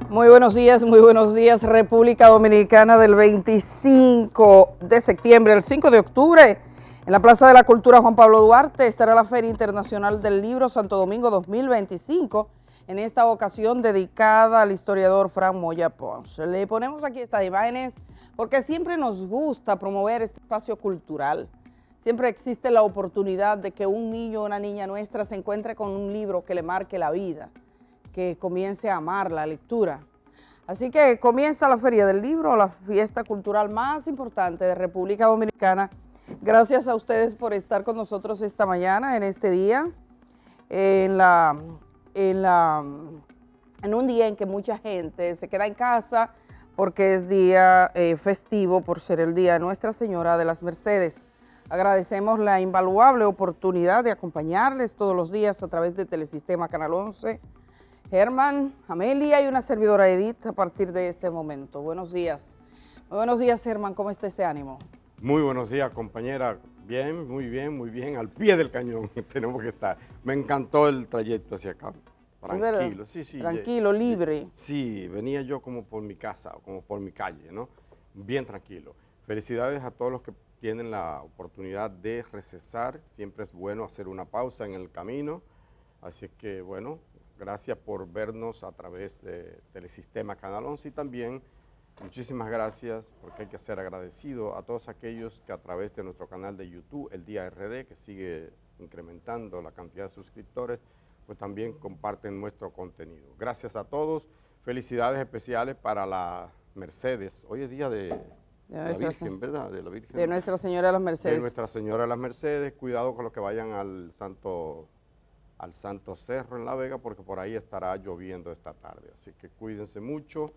Muy buenos días, República Dominicana. Del 25 de septiembre al 5 de octubre, en la Plaza de la Cultura Juan Pablo Duarte, estará la Feria Internacional del Libro Santo Domingo 2025, en esta ocasión dedicada al historiador Fran Moya Pons. Le ponemos aquí estas imágenes porque siempre nos gusta promover este espacio cultural. Siempre existe la oportunidad de que un niño o una niña nuestra se encuentre con un libro que le marque la vida, que comience a amar la lectura. Así que comienza la Feria del Libro, la fiesta cultural más importante de República Dominicana. Gracias a ustedes por estar con nosotros esta mañana, en este día, en un día en que mucha gente se queda en casa porque es día festivo por ser el día de Nuestra Señora de las Mercedes. Agradecemos la invaluable oportunidad de acompañarles todos los días a través de Telesistema Canal 11, Germán, Amelia y una servidora Edith a partir de este momento. Buenos días. Muy buenos días, Germán. ¿Cómo está ese ánimo? Muy buenos días, compañera. Bien, muy bien. Al pie del cañón tenemos que estar. Me encantó el trayecto hacia acá. Tranquilo, sí. Tranquilo, libre. Sí, venía yo como por mi casa, como por mi calle, ¿no? Bien tranquilo. Felicidades a todos los que tienen la oportunidad de recesar. Siempre es bueno hacer una pausa en el camino. Así que, bueno, gracias por vernos a través de Telesistema Canal 11 y también muchísimas gracias, porque hay que ser agradecido a todos aquellos que a través de nuestro canal de YouTube, El Día RD, que sigue incrementando la cantidad de suscriptores, pues también comparten nuestro contenido. Gracias a todos. Felicidades especiales para la Mercedes. Hoy es día de la Virgen, ¿verdad? De la Virgen. De Nuestra Señora de las Mercedes. De Nuestra Señora de las Mercedes. Cuidado con los que vayan al Santo Cerro en La Vega, porque por ahí estará lloviendo esta tarde. Así que cuídense mucho.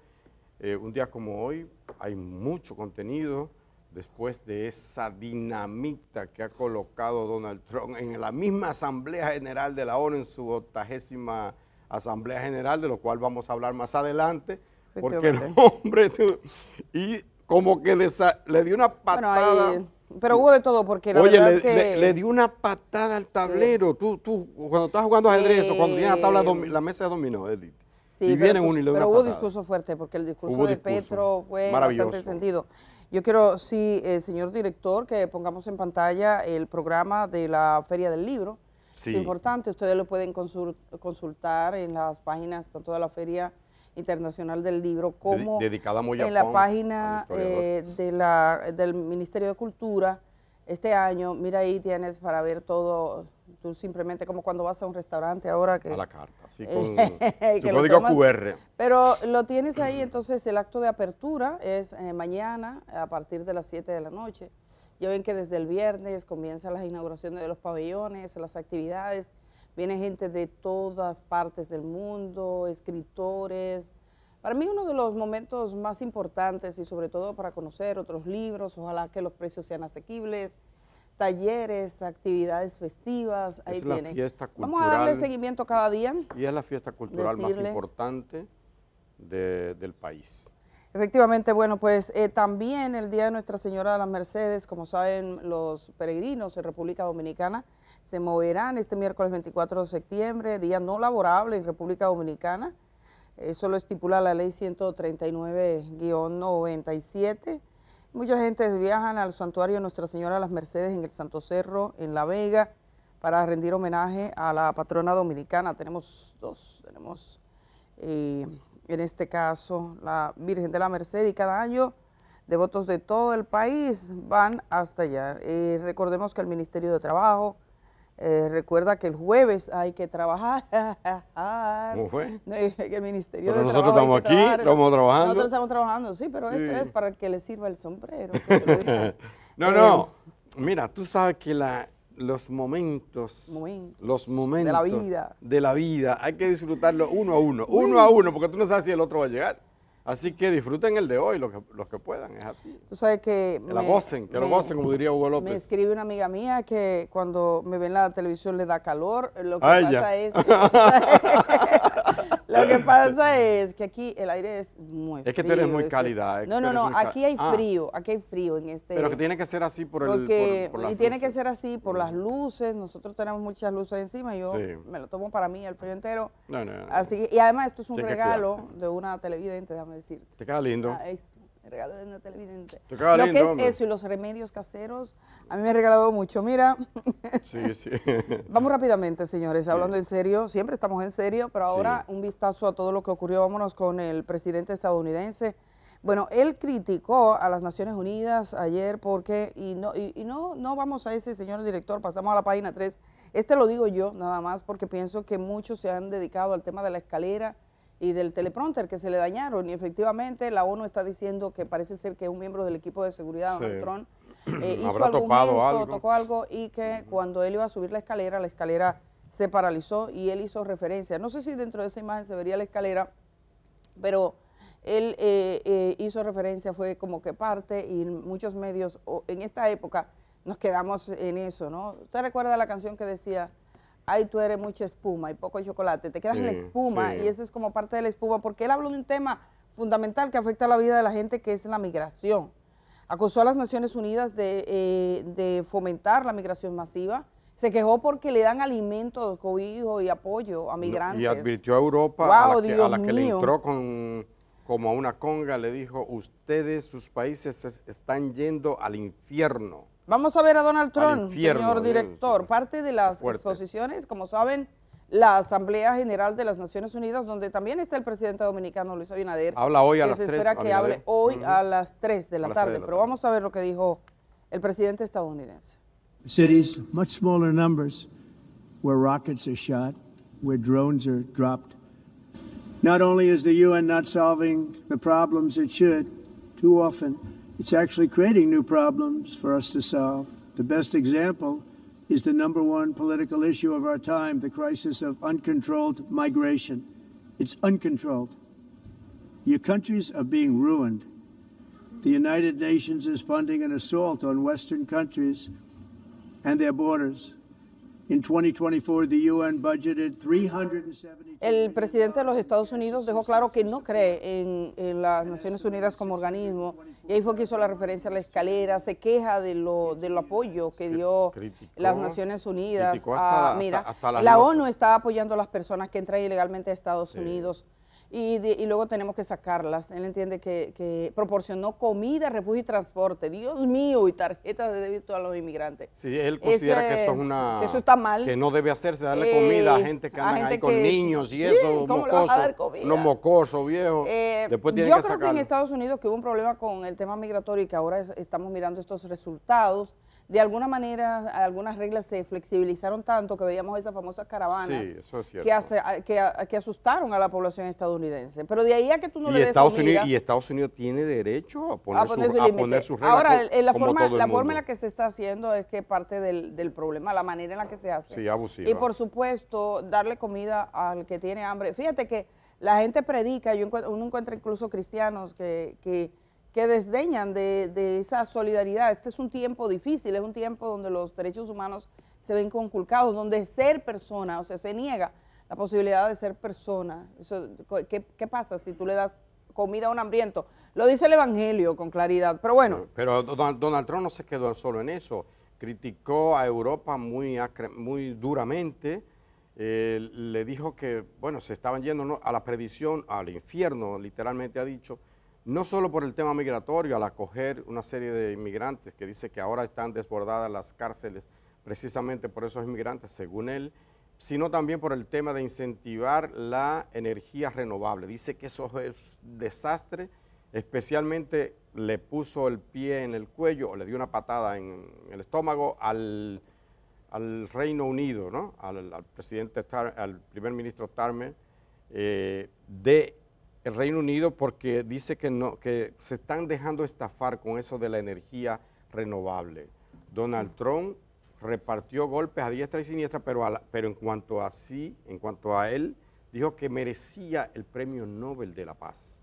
Un día como hoy hay mucho contenido después de esa dinamita que ha colocado Donald Trump en la misma Asamblea General de la ONU, en su 80ª Asamblea General, de lo cual vamos a hablar más adelante, porque el hombre, y como que le dio una patada. Bueno, pero hubo de todo, porque la Oye, verdad que le dio una patada al tablero. Tú cuando estás jugando ajedrez o cuando tienes la mesa de dominó, Edith, sí, y vienen uno y le da una hubo patada. discurso fuerte, porque el discurso de Petro fue bastante sentido. Yo quiero, señor director, que pongamos en pantalla el programa de la Feria del Libro. Sí. Es importante, ustedes lo pueden consultar en las páginas tanto de la Feria Internacional del Libro como dedicada a Moya en la Pons, página del Ministerio de Cultura. Este año, mira, ahí tienes para ver todo, tú simplemente como cuando vas a un restaurante ahora que... A la carta, así con tu código QR. Pero lo tienes ahí, entonces el acto de apertura es mañana a partir de las 7 de la noche. Ya ven que desde el viernes comienzan las inauguraciones de los pabellones, las actividades, viene gente de todas partes del mundo, escritores. Para mí uno de los momentos más importantes y sobre todo para conocer otros libros, ojalá que los precios sean asequibles, talleres, actividades festivas, ahí tienen. La fiesta cultural. Vamos a darle seguimiento cada día. Y es la fiesta cultural más importante del país. Efectivamente, bueno, pues también el Día de Nuestra Señora de las Mercedes, como saben los peregrinos en República Dominicana, se moverán este miércoles 24 de septiembre, día no laborable en República Dominicana. Eso lo estipula la ley 139-97. Mucha gente viajan al santuario de Nuestra Señora de las Mercedes en el Santo Cerro, en La Vega, para rendir homenaje a la patrona dominicana. Tenemos dos, en este caso la Virgen de la Merced, y cada año devotos de todo el país van hasta allá. Recordemos que el Ministerio de Trabajo recuerda que el jueves hay que trabajar. ¿Cómo fue? El Ministerio pero de nosotros Trabajo estamos aquí, estamos trabajando. Nosotros estamos trabajando, sí, pero esto es para que le sirva el sombrero. No, mira, tú sabes que los momentos de la vida hay que disfrutarlo uno a uno, porque tú no sabes si el otro va a llegar. Así que disfruten el de hoy, los que puedan, es así. Tú sabes que lo gocen, como diría Hugo López. Me escribe una amiga mía que cuando me ven en la televisión le da calor, lo que pasa es... Lo Lo que pasa es que aquí el aire es muy frío. Es que tú eres muy cálida. No, aquí hay frío en este. Pero que tiene que ser así por las tiene que ser así por las luces. Nosotros tenemos muchas luces encima y yo me lo tomo para mí el frío entero. No. Así, y además esto es un regalo de una televidente, déjame decirte. Te queda lindo. El regalo de una televidente. Te queda Lo lindo, que es hombre. eso y los remedios caseros, a mí me ha regalado mucho. Mira. Sí. Vamos rápidamente, señores, hablando en serio, siempre estamos en serio, pero ahora un vistazo a todo lo que ocurrió. Vámonos con el presidente estadounidense. Bueno, él criticó a las Naciones Unidas ayer porque, no vamos a ese señor director, pasamos a la página 3. Este lo digo yo nada más porque pienso que muchos se han dedicado al tema de la escalera y del teleprompter que se le dañaron, y efectivamente la ONU está diciendo que parece ser que un miembro del equipo de seguridad, Donald Trump, hizo algún gesto, tocó algo, y que cuando él iba a subir la escalera se paralizó y él hizo referencia. No sé si dentro de esa imagen se vería la escalera, pero él hizo referencia, fue como que parte, y muchos medios en esta época nos quedamos en eso, ¿no? ¿Usted recuerda la canción que decía, ay, tú eres mucha espuma y poco chocolate, te quedas en la espuma, y eso es como parte de la espuma, porque él habló de un tema fundamental que afecta a la vida de la gente, que es la migración. Acusó a las Naciones Unidas de fomentar la migración masiva, se quejó porque le dan alimentos, cobijo y apoyo a migrantes. Y advirtió a Europa, a la que le entró como a una conga, le dijo, ustedes, sus países están yendo al infierno. Vamos a ver a Donald Trump, señor director. Parte de las exposiciones, como saben, la Asamblea General de las Naciones Unidas, donde también está el presidente dominicano Luis Abinader. Habla hoy a las 3. Se espera que hable hoy a las 3 de la tarde, pero vamos a ver lo que dijo el presidente estadounidense. Cities, much smaller numbers, where rockets are shot, where drones are dropped. Not only is the UN not solving the problems it should, too often, it's actually creating new problems for us to solve. The best example is the #1 political issue of our time, the crisis of uncontrolled migration. It's uncontrolled. Your countries are being ruined. The United Nations is funding an assault on Western countries and their borders. In 2024, the UN budgeted $370. El presidente de los Estados Unidos dejó claro que no cree en las Naciones Unidas como organismo, y ahí fue que hizo la referencia a la escalera, se queja del apoyo que dio las Naciones Unidas. La ONU está apoyando a las personas que entran ilegalmente a Estados Unidos. Y luego tenemos que sacarlas. Él entiende que proporcionó comida, refugio y transporte, Dios mío, y tarjetas de débito a los inmigrantes. Sí, él considera que eso está mal. Que no debe hacerse, darle comida a gente que andan ahí con niños y eso, ¿cómo le vas a dar comida? Unos mocosos viejos. Después tienen yo que creo que en Estados Unidos que hubo un problema con el tema migratorio y que ahora estamos mirando estos resultados. De alguna manera, algunas reglas se flexibilizaron tanto que veíamos esas famosas caravanas que asustaron a la población estadounidense. Pero de ahí a que tú no le des comida... Y Estados Unidos tiene derecho a poner sus reglas. Ahora, la forma en la que se está haciendo es que parte del problema, la manera en la que se hace. Sí, abusiva. Y por supuesto, darle comida al que tiene hambre. Fíjate que la gente predica, uno encuentra incluso cristianos que desdeñan de esa solidaridad. Este es un tiempo difícil, es un tiempo donde los derechos humanos se ven conculcados, donde ser persona, o sea, se niega la posibilidad de ser persona. ¿Qué pasa si tú le das comida a un hambriento? Lo dice el Evangelio con claridad, pero bueno. Pero Donald Trump no se quedó solo en eso, criticó a Europa muy duramente, le dijo que, bueno, se estaban yendo a la perdición, al infierno, literalmente ha dicho, no solo por el tema migratorio, al acoger una serie de inmigrantes, que dice que ahora están desbordadas las cárceles precisamente por esos inmigrantes, según él, sino también por el tema de incentivar la energía renovable. Dice que eso es un desastre, especialmente le puso el pie en el cuello o le dio una patada en el estómago al Reino Unido, ¿no? al primer ministro Starmer de el Reino Unido, porque dice que se están dejando estafar con eso de la energía renovable. Donald Trump repartió golpes a diestra y siniestra, pero en cuanto a él, dijo que merecía el Premio Nobel de la Paz.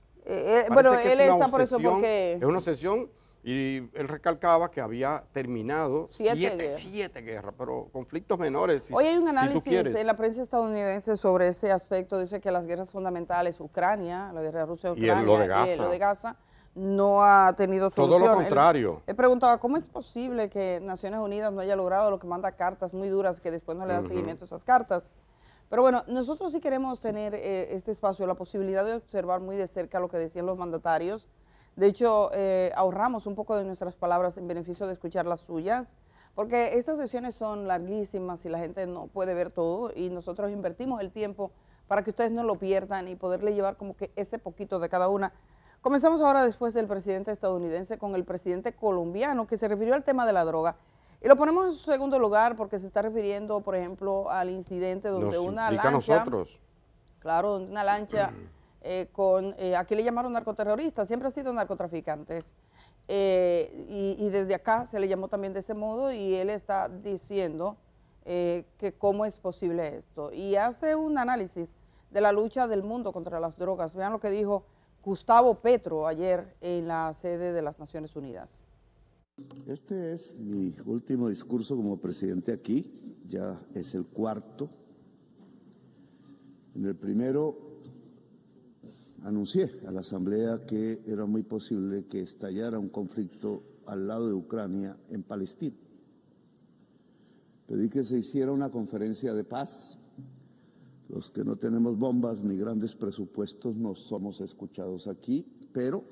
Bueno, él está por eso porque... Es una obsesión Y él recalcaba que había terminado Siete siete guerras, pero conflictos menores, Hoy hay un si tú análisis quieres. en la prensa estadounidense sobre ese aspecto. Dice que las guerras fundamentales, Ucrania, la guerra de Rusia, Y Ucrania, lo de Gaza. lo de Gaza, no ha tenido solución. Todo lo contrario. Él preguntaba, ¿cómo es posible que Naciones Unidas no haya logrado lo que manda cartas muy duras que después no le dan seguimiento a esas cartas? Pero bueno, nosotros sí queremos tener este espacio, la posibilidad de observar muy de cerca lo que decían los mandatarios. De hecho, ahorramos un poco de nuestras palabras en beneficio de escuchar las suyas, porque estas sesiones son larguísimas y la gente no puede ver todo, y nosotros invertimos el tiempo para que ustedes no lo pierdan y poderle llevar como que ese poquito de cada una. Comenzamos ahora, después del presidente estadounidense, con el presidente colombiano, que se refirió al tema de la droga. Y lo ponemos en segundo lugar porque se está refiriendo, por ejemplo, al incidente donde una lancha... nosotros. Claro, una lancha aquí le llamaron narcoterroristas, siempre ha sido narcotraficantes. Y desde acá se le llamó también de ese modo, y él está diciendo que cómo es posible esto. Y hace un análisis de la lucha del mundo contra las drogas. Vean lo que dijo Gustavo Petro ayer en la sede de las Naciones Unidas. Este es mi último discurso como presidente aquí, ya es el cuarto. En el primero anuncié a la Asamblea que era muy posible que estallara un conflicto al lado de Ucrania en Palestina. Pedí que se hiciera una conferencia de paz. Los que no tenemos bombas ni grandes presupuestos no somos escuchados aquí, pero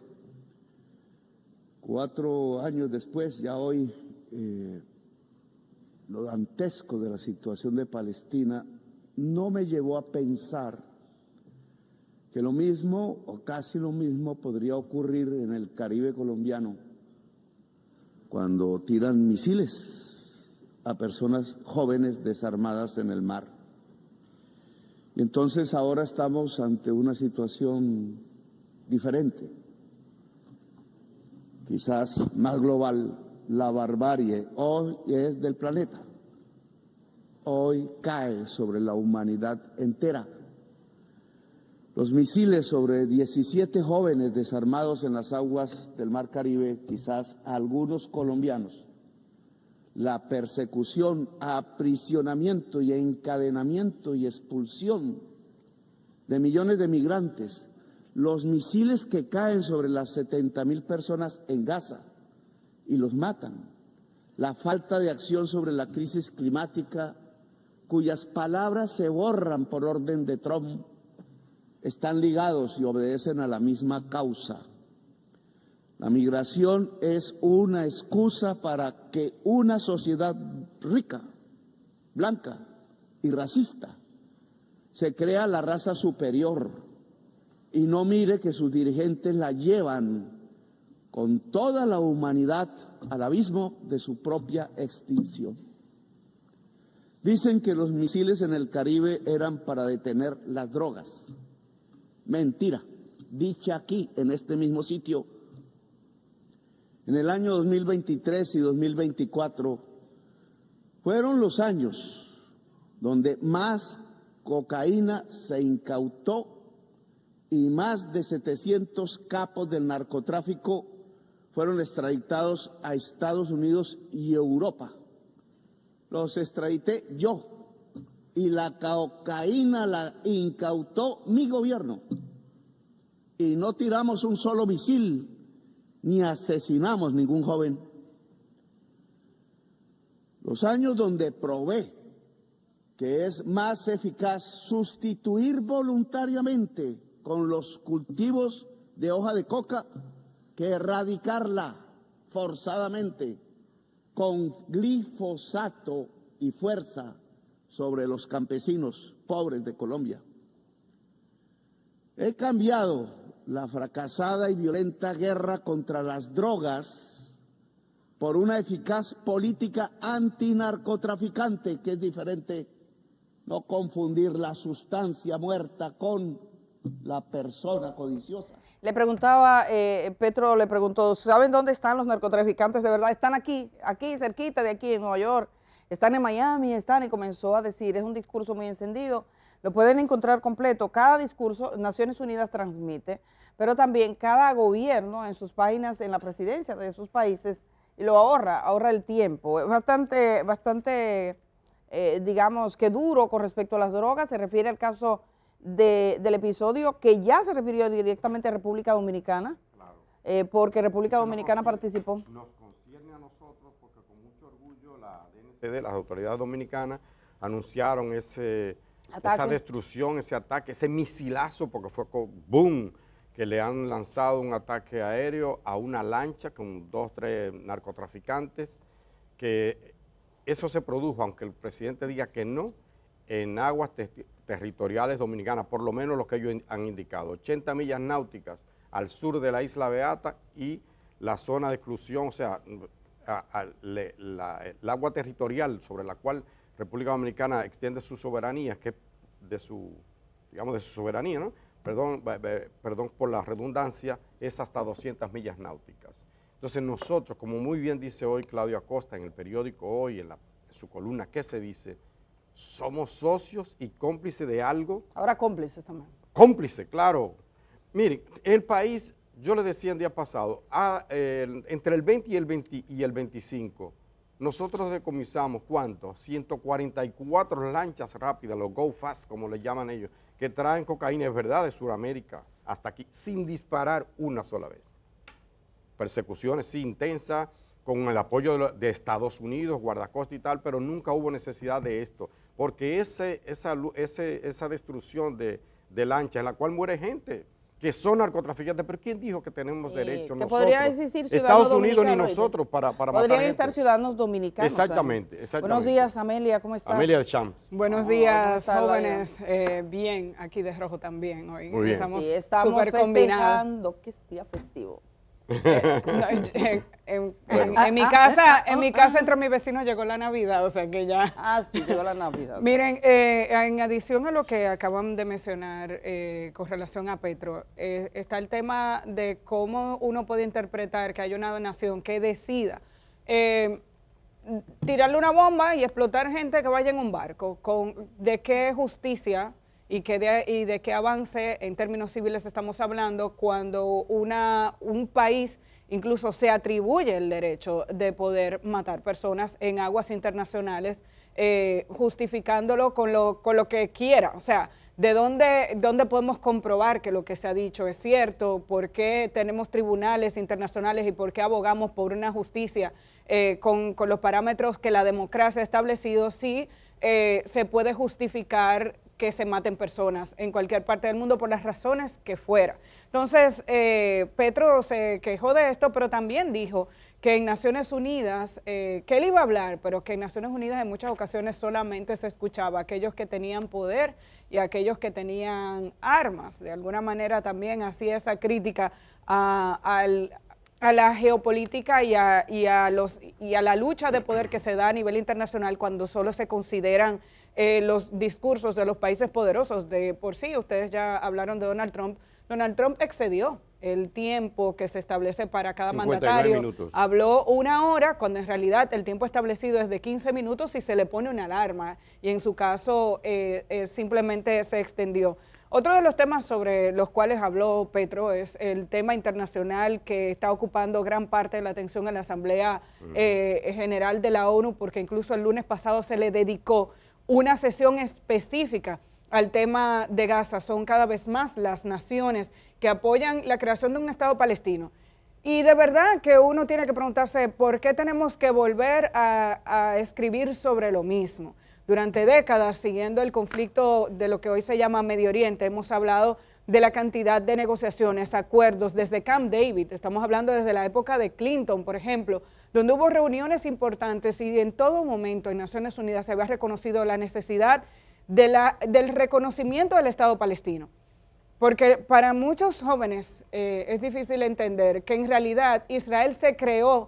4 años después, ya hoy, lo dantesco de la situación de Palestina no me llevó a pensar que lo mismo o casi lo mismo podría ocurrir en el Caribe colombiano cuando tiran misiles a personas jóvenes desarmadas en el mar. Y entonces ahora estamos ante una situación diferente, quizás más global. La barbarie hoy es del planeta, hoy cae sobre la humanidad entera. Los misiles sobre 17 jóvenes desarmados en las aguas del Mar Caribe, quizás algunos colombianos, la persecución, aprisionamiento y encadenamiento y expulsión de millones de migrantes, los misiles que caen sobre las 70.000 personas en Gaza y los matan, la falta de acción sobre la crisis climática, cuyas palabras se borran por orden de Trump, están ligados y obedecen a la misma causa. La migración es una excusa para que una sociedad rica, blanca y racista se crea la raza superior y no mire que sus dirigentes la llevan con toda la humanidad al abismo de su propia extinción. Dicen que los misiles en el Caribe eran para detener las drogas. Mentira, dicha aquí, en este mismo sitio. En el año 2023 y 2024 fueron los años donde más cocaína se incautó y más de 700 capos del narcotráfico fueron extraditados a Estados Unidos y Europa. Los extradité yo y la cocaína la incautó mi gobierno. Y no tiramos un solo misil ni asesinamos ningún joven. Los años donde probé que es más eficaz sustituir voluntariamente con los cultivos de hoja de coca que erradicarla forzadamente con glifosato y fuerza sobre los campesinos pobres de Colombia. He cambiado la fracasada y violenta guerra contra las drogas por una eficaz política antinarcotraficante, que es diferente. No confundir la sustancia muerta con la persona codiciosa. Le preguntaba, Petro le preguntó, ¿saben dónde están los narcotraficantes de verdad? Están aquí cerquita de aquí en Nueva York. están en Miami, y comenzó a decir, es un discurso muy encendido, lo pueden encontrar completo, cada discurso Naciones Unidas transmite, pero también cada gobierno en sus páginas, en la presidencia de sus países, y lo ahorra el tiempo. Es bastante digamos que duro con respecto a las drogas, se refiere al caso del episodio que ya se refirió directamente a República Dominicana, claro. Porque República Dominicana participó. Nos concierne a nosotros porque con mucho orgullo la DNCD, las autoridades dominicanas, anunciaron esa destrucción, ese ataque, ese misilazo, porque fue boom, que le han lanzado un ataque aéreo a una lancha con 2 o 3 narcotraficantes, que eso se produjo, aunque el presidente diga que no, en aguas territoriales dominicanas, por lo menos lo que ellos han indicado, 80 millas náuticas al sur de la Isla Beata y la zona de exclusión, o sea, el agua territorial sobre la cual República Dominicana extiende su soberanía, que es de su soberanía, ¿no? Perdón por la redundancia, es hasta 200 millas náuticas. Entonces nosotros, como muy bien dice hoy Claudio Acosta en el periódico Hoy, en su columna, ¿qué se dice? Somos socios y cómplices de algo. Ahora cómplices también. Cómplices, claro. Miren, el país, yo le decía el día pasado, entre el 20 y el 25, nosotros decomisamos, ¿cuánto? 144 lanchas rápidas, los Go Fast, como le llaman ellos, que traen cocaína, es verdad, de Sudamérica hasta aquí, sin disparar una sola vez. Persecuciones, sí, intensas, con el apoyo de Estados Unidos, guardacosta y tal, pero nunca hubo necesidad de esto, porque esa destrucción de lanchas en la cual muere gente, que son narcotraficantes, pero ¿quién dijo que tenemos derecho que nosotros? podría existir Estados Unidos ni nosotros para matar podrían gente. estar ciudadanos dominicanos. Exactamente. Buenos días, Amelia, ¿cómo estás? Amelia de Champs. Buenos días, jóvenes. Bien, aquí de rojo también hoy. Muy bien. Estamos súper combinados. festejando que es día festivo. En mi casa entre mis vecinos llegó la Navidad, o sea que ya. Ah, sí, llegó la Navidad. Miren, en adición a lo que acaban de mencionar con relación a Petro, está el tema de cómo uno puede interpretar que hay una donación que decida tirarle una bomba y explotar gente que vaya en un barco. ¿De qué justicia y de qué avance en términos civiles estamos hablando cuando un país incluso se atribuye el derecho de poder matar personas en aguas internacionales, justificándolo con lo que quiera? O sea, ¿de dónde podemos comprobar que lo que se ha dicho es cierto? ¿Por qué tenemos tribunales internacionales y por qué abogamos por una justicia con los parámetros que la democracia ha establecido? Sí, se puede justificar que se maten personas en cualquier parte del mundo por las razones que fuera. Entonces, Petro se quejó de esto, pero también dijo que en Naciones Unidas, que él iba a hablar, pero que en Naciones Unidas en muchas ocasiones solamente se escuchaba a aquellos que tenían poder y a aquellos que tenían armas. De alguna manera también hacía esa crítica a la geopolítica y a la lucha de poder que se da a nivel internacional cuando solo se consideran los discursos de los países poderosos. De por sí, ustedes ya hablaron de Donald Trump. Donald Trump excedió el tiempo que se establece para cada mandatario. Minutos. Habló 1 hora, cuando en realidad el tiempo establecido es de 15 minutos y se le pone una alarma, y en su caso simplemente se extendió. Otro de los temas sobre los cuales habló Petro es el tema internacional que está ocupando gran parte de la atención en la Asamblea General de la ONU, porque incluso el lunes pasado se le dedicó una sesión específica al tema de Gaza. Son cada vez más las naciones que apoyan la creación de un Estado palestino. Y de verdad que uno tiene que preguntarse por qué tenemos que volver a escribir sobre lo mismo. Durante décadas, siguiendo el conflicto de lo que hoy se llama Medio Oriente, hemos hablado de la cantidad de negociaciones, acuerdos, desde Camp David, estamos hablando desde la época de Clinton, por ejemplo, donde hubo reuniones importantes y en todo momento en Naciones Unidas se había reconocido la necesidad del reconocimiento del Estado palestino. Porque para muchos jóvenes es difícil entender que en realidad Israel se creó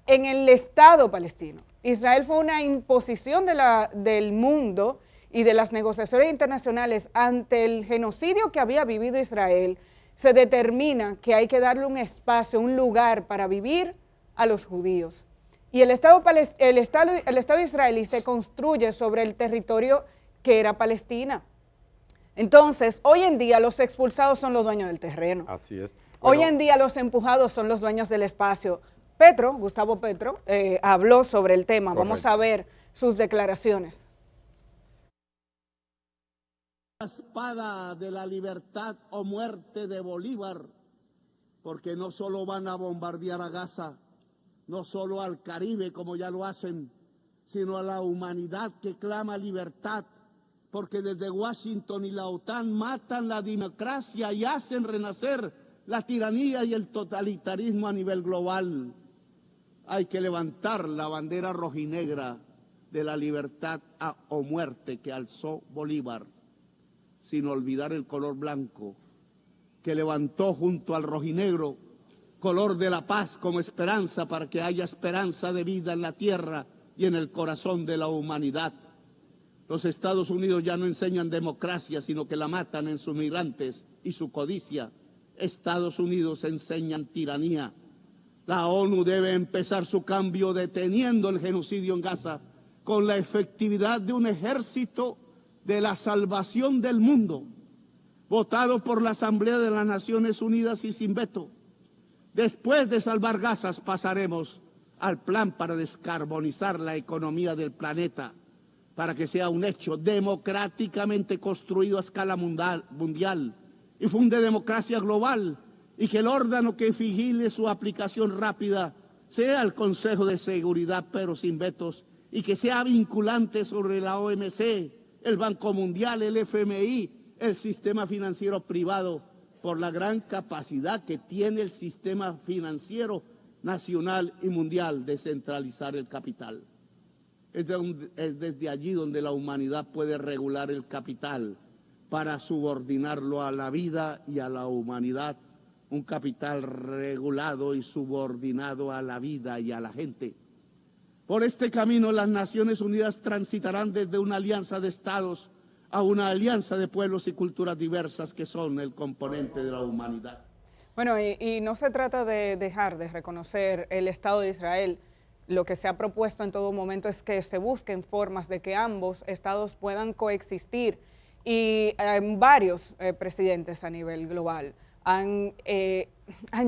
en el Estado palestino. Israel fue una imposición del mundo y de las negociaciones internacionales ante el genocidio que había vivido Israel. Se determina que hay que darle un espacio, un lugar para vivir a los judíos. Y el Estado israelí se construye sobre el territorio que era Palestina. Entonces, hoy en día los expulsados son los dueños del terreno. Así es. Hoy Bueno, en día los empujados son los dueños del espacio. Gustavo Petro, habló sobre el tema. Correcto. Vamos a ver sus declaraciones. La espada de la libertad o muerte de Bolívar, porque no solo van a bombardear a Gaza, no solo al Caribe como ya lo hacen, sino a la humanidad que clama libertad, porque desde Washington y la OTAN matan la democracia y hacen renacer la tiranía y el totalitarismo a nivel global. Hay que levantar la bandera rojinegra de la libertad o muerte que alzó Bolívar, sin olvidar el color blanco que levantó junto al rojinegro, color de la paz como esperanza para que haya esperanza de vida en la tierra y en el corazón de la humanidad. Los Estados Unidos ya no enseñan democracia, sino que la matan en sus migrantes y su codicia. Estados Unidos enseñan tiranía. La ONU debe empezar su cambio deteniendo el genocidio en Gaza con la efectividad de un ejército de la salvación del mundo, votado por la Asamblea de las Naciones Unidas y sin veto. Después de salvar Gaza pasaremos al plan para descarbonizar la economía del planeta, para que sea un hecho democráticamente construido a escala mundial y funde democracia global, y que el órgano que vigile su aplicación rápida sea el Consejo de Seguridad, pero sin vetos, y que sea vinculante sobre la OMC, el Banco Mundial, el FMI, el sistema financiero privado, por la gran capacidad que tiene el sistema financiero nacional y mundial de centralizar el capital. Es desde allí donde la humanidad puede regular el capital para subordinarlo a la vida y a la humanidad, un capital regulado y subordinado a la vida y a la gente. Por este camino las Naciones Unidas transitarán desde una alianza de estados a una alianza de pueblos y culturas diversas que son el componente de la humanidad. Bueno, y no se trata de dejar de reconocer el Estado de Israel. Lo que se ha propuesto en todo momento es que se busquen formas de que ambos estados puedan coexistir, y varios presidentes a nivel global han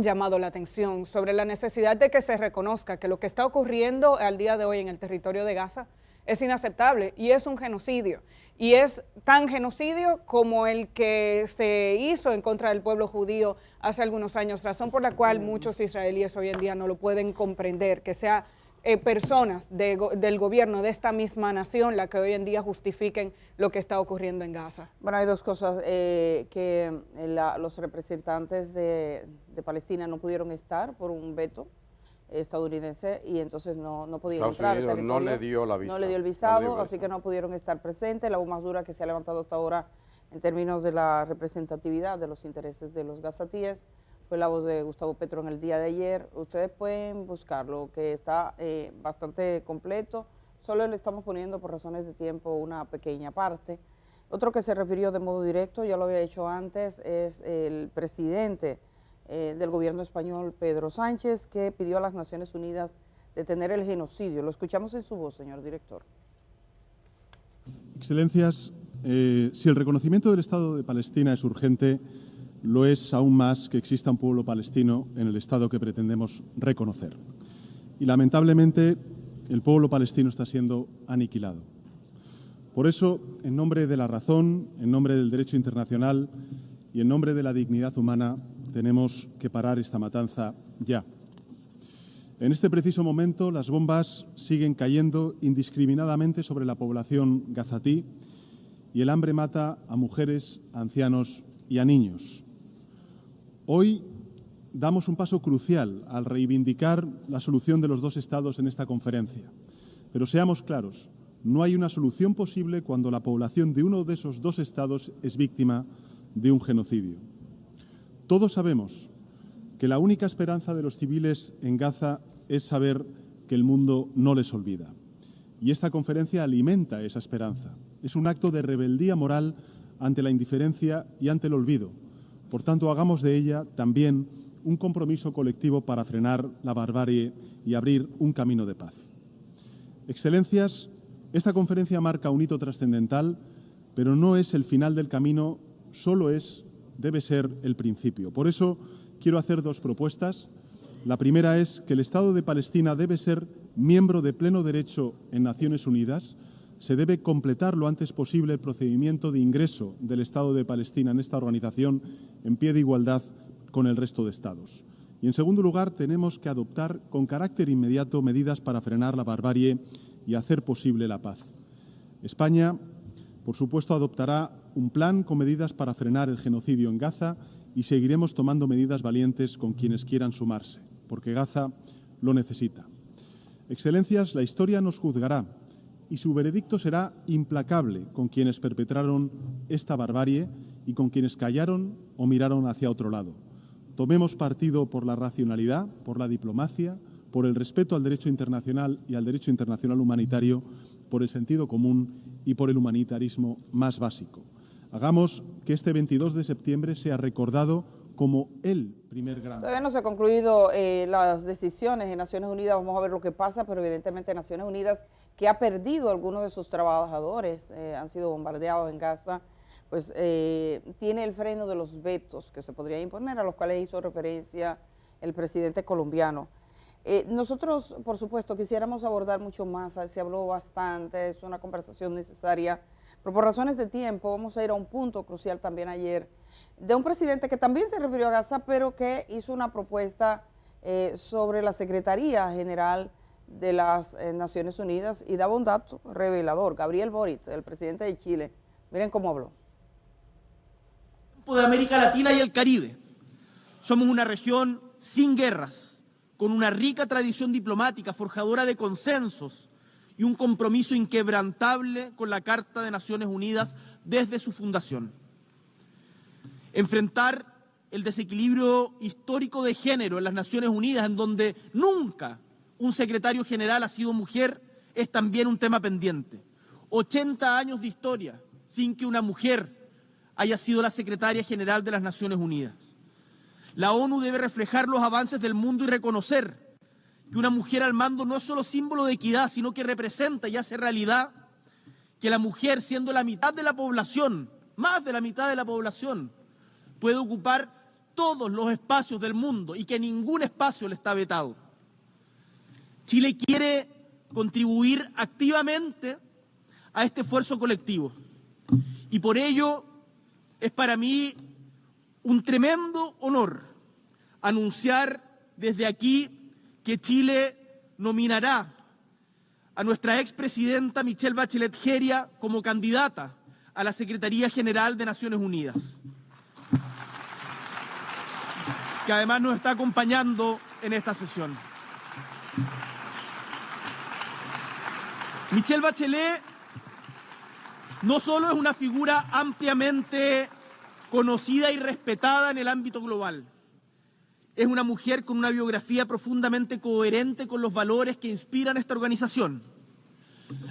llamado la atención sobre la necesidad de que se reconozca que lo que está ocurriendo al día de hoy en el territorio de Gaza es inaceptable y es un genocidio. Y es tan genocidio como el que se hizo en contra del pueblo judío hace algunos años, razón por la cual muchos israelíes hoy en día no lo pueden comprender, que sea personas del gobierno de esta misma nación la que hoy en día justifiquen lo que está ocurriendo en Gaza. Bueno, hay dos cosas, que los representantes de Palestina no pudieron estar por un veto estadounidense y entonces no podían entrar al Estados Unidos territorio. no le dio la visa. No le dio el visado, así que no pudieron estar presentes. La voz más dura que se ha levantado hasta ahora en términos de la representatividad de los intereses de los gazatíes fue la voz de Gustavo Petro en el día de ayer. Ustedes pueden buscarlo, que está bastante completo. Solo le estamos poniendo por razones de tiempo una pequeña parte. Otro que se refirió de modo directo, ya lo había hecho antes, es el presidente del gobierno español, Pedro Sánchez, que pidió a las Naciones Unidas detener el genocidio. Lo escuchamos en su voz, señor director. Excelencias, si el reconocimiento del Estado de Palestina es urgente, lo es aún más que exista un pueblo palestino en el Estado que pretendemos reconocer. Y lamentablemente el pueblo palestino está siendo aniquilado. Por eso, en nombre de la razón, en nombre del derecho internacional y en nombre de la dignidad humana, tenemos que parar esta matanza ya. En este preciso momento, las bombas siguen cayendo indiscriminadamente sobre la población gazatí y el hambre mata a mujeres, a ancianos y a niños. Hoy damos un paso crucial al reivindicar la solución de los dos estados en esta conferencia. Pero seamos claros, no hay una solución posible cuando la población de uno de esos dos estados es víctima de un genocidio. Todos sabemos que la única esperanza de los civiles en Gaza es saber que el mundo no les olvida. Y esta conferencia alimenta esa esperanza. Es un acto de rebeldía moral ante la indiferencia y ante el olvido. Por tanto, hagamos de ella también un compromiso colectivo para frenar la barbarie y abrir un camino de paz. Excelencias, esta conferencia marca un hito trascendental, pero no es el final del camino, debe ser el principio. Por eso quiero hacer dos propuestas. La primera es que el Estado de Palestina debe ser miembro de pleno derecho en Naciones Unidas. Se debe completar lo antes posible el procedimiento de ingreso del Estado de Palestina en esta organización en pie de igualdad con el resto de Estados. Y en segundo lugar, tenemos que adoptar con carácter inmediato medidas para frenar la barbarie y hacer posible la paz. España, por supuesto, adoptará un plan con medidas para frenar el genocidio en Gaza y seguiremos tomando medidas valientes con quienes quieran sumarse, porque Gaza lo necesita. Excelencias, la historia nos juzgará y su veredicto será implacable con quienes perpetraron esta barbarie y con quienes callaron o miraron hacia otro lado. Tomemos partido por la racionalidad, por la diplomacia, por el respeto al derecho internacional y al derecho internacional humanitario, por el sentido común y por el humanitarismo más básico. Hagamos que este 22 de septiembre sea recordado como el primer gran... Todavía no se han concluido las decisiones en Naciones Unidas, vamos a ver lo que pasa, pero evidentemente Naciones Unidas, que ha perdido algunos de sus trabajadores, han sido bombardeados en Gaza, pues tiene el freno de los vetos que se podría imponer, a los cuales hizo referencia el presidente colombiano. Nosotros, por supuesto, quisiéramos abordar mucho más, se habló bastante, es una conversación necesaria, pero por razones de tiempo vamos a ir a un punto crucial también ayer, de un presidente que también se refirió a Gaza, pero que hizo una propuesta sobre la Secretaría General de las Naciones Unidas y daba un dato revelador. Gabriel Boric, el presidente de Chile, miren cómo habló. De América Latina y el Caribe. Somos una región sin guerras, con una rica tradición diplomática, forjadora de consensos y un compromiso inquebrantable con la Carta de Naciones Unidas desde su fundación. Enfrentar el desequilibrio histórico de género en las Naciones Unidas, en donde nunca un secretario general ha sido mujer, es también un tema pendiente. 80 años de historia sin que una mujer haya sido la secretaria general de las Naciones Unidas. La ONU debe reflejar los avances del mundo y reconocer que una mujer al mando no es solo símbolo de equidad, sino que representa y hace realidad que la mujer, siendo la mitad de la población, más de la mitad de la población, puede ocupar todos los espacios del mundo y que ningún espacio le está vetado. Chile quiere contribuir activamente a este esfuerzo colectivo y por ello es para mí un tremendo honor anunciar desde aquí que Chile nominará a nuestra expresidenta Michelle Bachelet Jeria como candidata a la Secretaría General de Naciones Unidas, que además nos está acompañando en esta sesión. Michelle Bachelet no solo es una figura ampliamente conocida y respetada en el ámbito global, es una mujer con una biografía profundamente coherente con los valores que inspiran esta organización.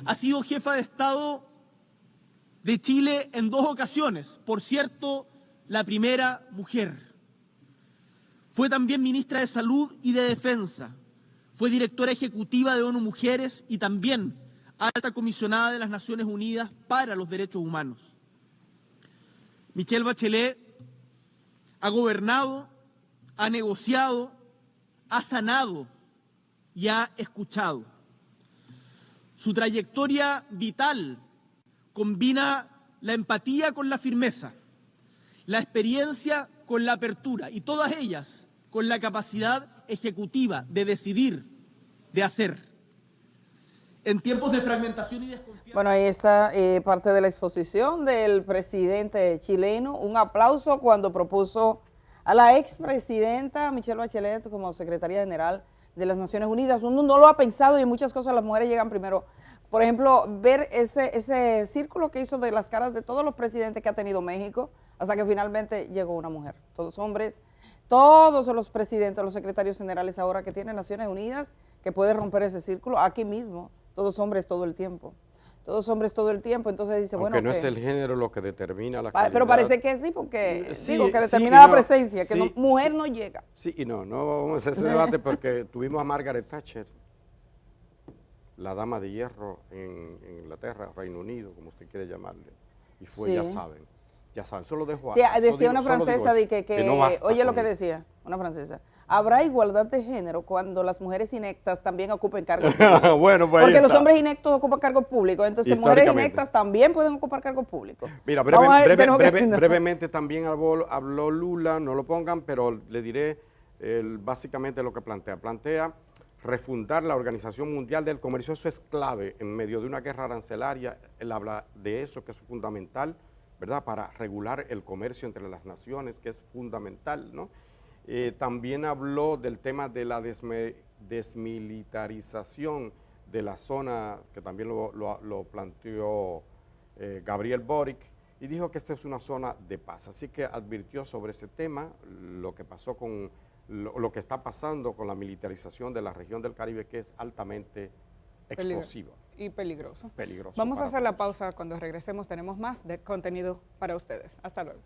Ha sido jefa de Estado de Chile en 2 ocasiones, por cierto, la primera mujer. Fue también ministra de Salud y de Defensa, fue directora ejecutiva de ONU Mujeres y también alta comisionada de las Naciones Unidas para los Derechos Humanos. Michelle Bachelet ha gobernado, ha negociado, ha sanado y ha escuchado. Su trayectoria vital combina la empatía con la firmeza, la experiencia con la apertura y todas ellas con la capacidad ejecutiva de decidir, de hacer. En tiempos de fragmentación y desconfianza... Bueno, ahí está parte de la exposición del presidente chileno. Un aplauso cuando propuso a la expresidenta Michelle Bachelet como secretaria general de las Naciones Unidas. Uno no lo ha pensado y en muchas cosas las mujeres llegan primero. Por ejemplo, ver ese círculo que hizo de las caras de todos los presidentes que ha tenido México, hasta que finalmente llegó una mujer. Todos hombres, todos los presidentes, los secretarios generales ahora que tienen Naciones Unidas, que puede romper ese círculo aquí mismo. Todos hombres todo el tiempo. todos hombres todo el tiempo, entonces dice, Aunque bueno, no que- es el género lo que determina la pero calidad. parece que sí, porque Sí, digo que sí determina y la no, presencia, que sí, mujer sí. no llega. Sí y no vamos a hacer ese debate porque tuvimos a Margaret Thatcher, la dama de hierro en Inglaterra, Reino Unido, como usted quiere llamarle, y fue, Sí. ya saben, solo dejo Sí, así. decía una Solo digo francesa eso, de que no basta oye lo con- que decía, una francesa, habrá igualdad de género cuando las mujeres inectas también ocupen cargos públicos. Bueno, pues ahí Porque los está. hombres inectos ocupan cargos públicos, entonces mujeres Históricamente. inectas también pueden ocupar cargos públicos. Mira, Vamos a ver, tenemos que- brevemente también habló Lula, no lo pongan, pero le diré básicamente lo que plantea. Plantea refundar la Organización Mundial del Comercio, eso es clave en medio de una guerra arancelaria, él habla de eso que es fundamental, ¿verdad? Para regular el comercio entre las naciones, que es fundamental, ¿no? También habló del tema de la desmilitarización de la zona, que también lo planteó Gabriel Boric, y dijo que esta es una zona de paz. Así que advirtió sobre ese tema, lo que pasó con lo que está pasando con la militarización de la región del Caribe, que es altamente explosiva. Y peligroso. Peligroso Vamos a para hacer la todos. pausa. Cuando regresemos tenemos más de contenido para ustedes. Hasta luego.